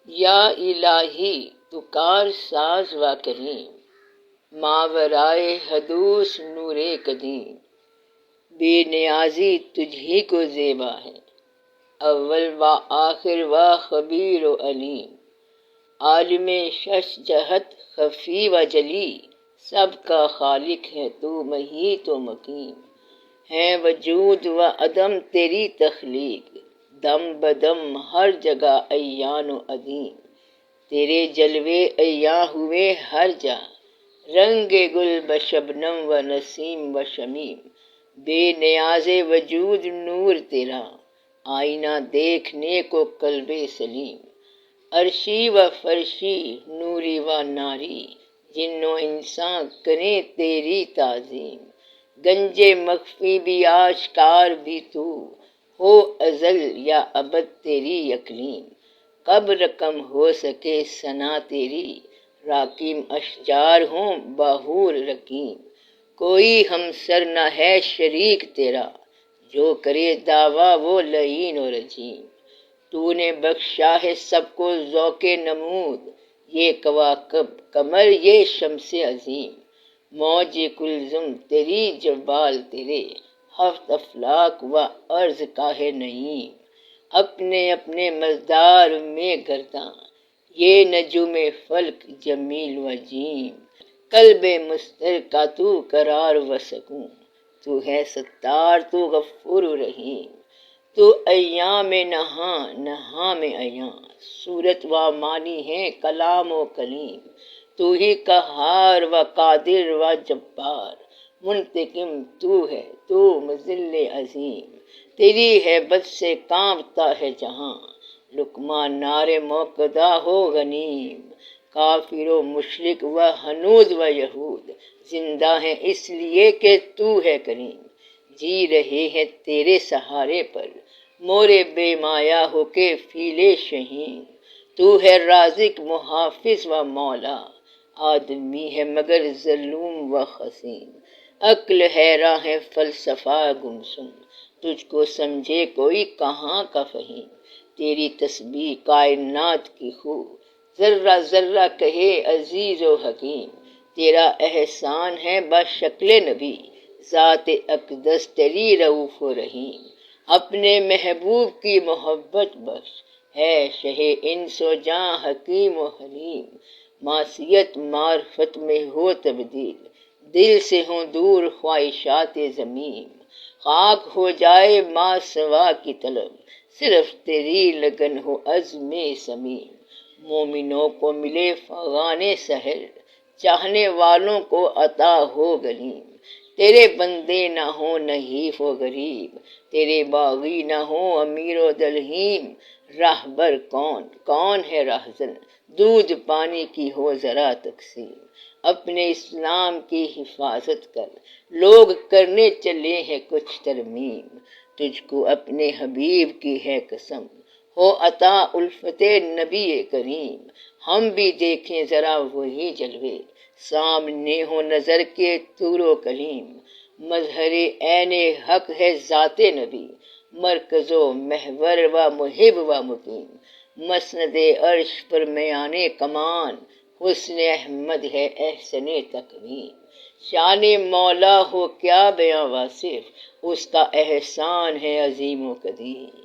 یا الہی تو کار ساز و کریم، ماورائے حدوث نور قدیم، بے نیازی تجھ ہی کو زیبا ہے، اول و آخر و خبیر و علیم، عالم شش جہت خفی و جلی، سب کا خالق ہے تو محیط و مقیم، ہے وجود و عدم تیری تخلیق، دم بدم ہر جگہ عیان و عدیم، تیرے جلوے عیاں ہوئے ہر جا، رنگ گل بشبنم و نسیم و شمیم، بے نیاز وجود نور تیرا، آئینہ دیکھنے کو قلب سلیم، عرشی و فرشی نوری و ناری، جن و انسان کریں تیری تعظیم، گنج مخفی بھی آشکار بھی تو، ہو ازل یا ابد تیری اقلیم، کب رقم ہو سکے ثنا تیری، راکیم اشجار ہوں بحور رقیم، کوئی ہمسر نہ ہے شریک تیرا، جو کرے دعویٰ وہ لعین و رجیم، تو نے بخشا ہے سب کو ذوق نمود، یہ کواکب قمر یہ شمس عظیم، موج کلثم تیری جبال تیرے، ہفت افلاک و ارض کا ہے نعیم، اپنے اپنے مزدار میں گرداں، یہ نجوم فلک جمیل و جیم، قلب مضطر کا تو قرار و سکون، تو ہے ستار تو غفور و رحیم، تو ایاں میں نہاں نہاں میں ایاں، صورت و معنی ہے کلام و کلیم، تو ہی قہار و قادر و جبار، منتقم تو ہے تو مذل عظیم، تیری ہیبت سے کانپتا ہے جہاں، لقمہ نار موقدہ ہو غنیم، کافر و مشرک و ہنود و یہود زندہ ہیں اس لیے کہ تو ہے کریم، جی رہے ہیں تیرے سہارے پر، مورے بے مایا ہو کے فیل شہین، تو ہے رازق محافظ و مولا، آدمی ہے مگر ظلوم و خصیم، عقل حیراں ہے فلسفہ گمسم، تجھ کو سمجھے کوئی کہاں کا فہیم، تیری تسبیح کائنات کی خو، ذرہ ذرہ کہے عزیز و حکیم، تیرا احسان ہے بشکل نبی، ذات اقدس تیری رؤوف و رحیم، اپنے محبوب کی محبت بخش، ہے شہ انس و جاں حکیم و حلیم، معصیت معرفت میں ہو تبدیل، دل سے ہوں دور خواہشات ضمیم، خاک ہو جائے ما سوا کی طلب، صرف تیری لگن ہو عزم صمیم، مومنوں کو ملے فغان سحر، چاہنے والوں کو عطا ہو غنیم، تیرے بندے نہ ہوں نحیف و غریب، تیرے باغی نہ ہوں امیر و دلہیم، راہبر کون ہے راہزن، دودھ پانی کی ہو ذرا تقسیم، اپنے اسلام کی حفاظت کر، لوگ کرنے چلے ہیں کچھ ترمیم، تجھ کو اپنے حبیب کی ہے قسم، ہو عطا الفت نبی کریم، ہم بھی دیکھیں ذرا وہی جلوے، سامنے ہو نظر کے طور و کلیم، مظہر عین حق ہے ذات نبی، مرکز و محور و محب و مقیم، مسند عرش پر میان کمان، حسن احمد ہے احسن تقویم، شان مولا ہو کیا بیاں واصف، اس کا احسان ہے عظیم و قدیم۔